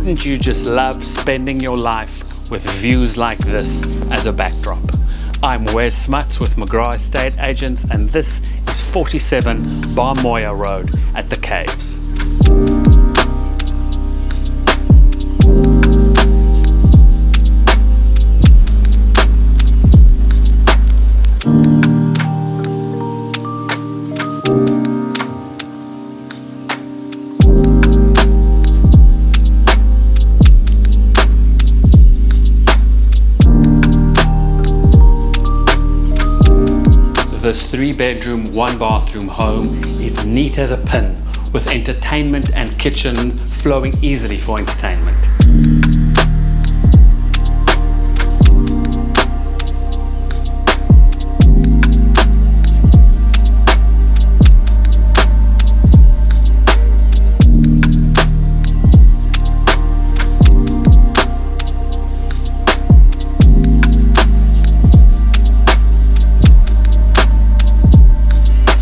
wouldn't you just love spending your life with views like this as a backdrop? I'm Wes Smuts with McGrath Estate Agents, and this is 47 Barmoya Road at the Caves. This 3-bedroom, 1-bathroom home is neat as a pin, with entertainment and kitchen flowing easily for entertainment.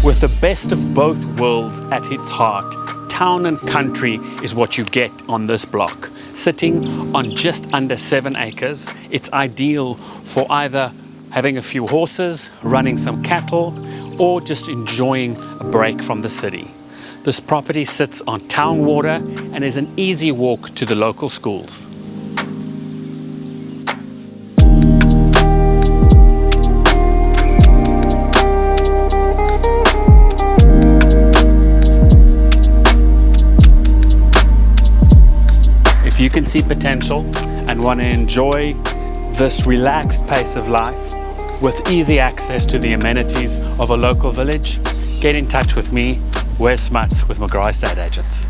With the best of both worlds at its heart, town and country is what you get on this block. Sitting on just under 7 acres, it's ideal for either having a few horses, running some cattle, or just enjoying a break from the city. This property sits on town water and is an easy walk to the local schools. If you can see potential and want to enjoy this relaxed pace of life with easy access to the amenities of a local village, get in touch with me, Wes Smuts with McGrath Estate Agents.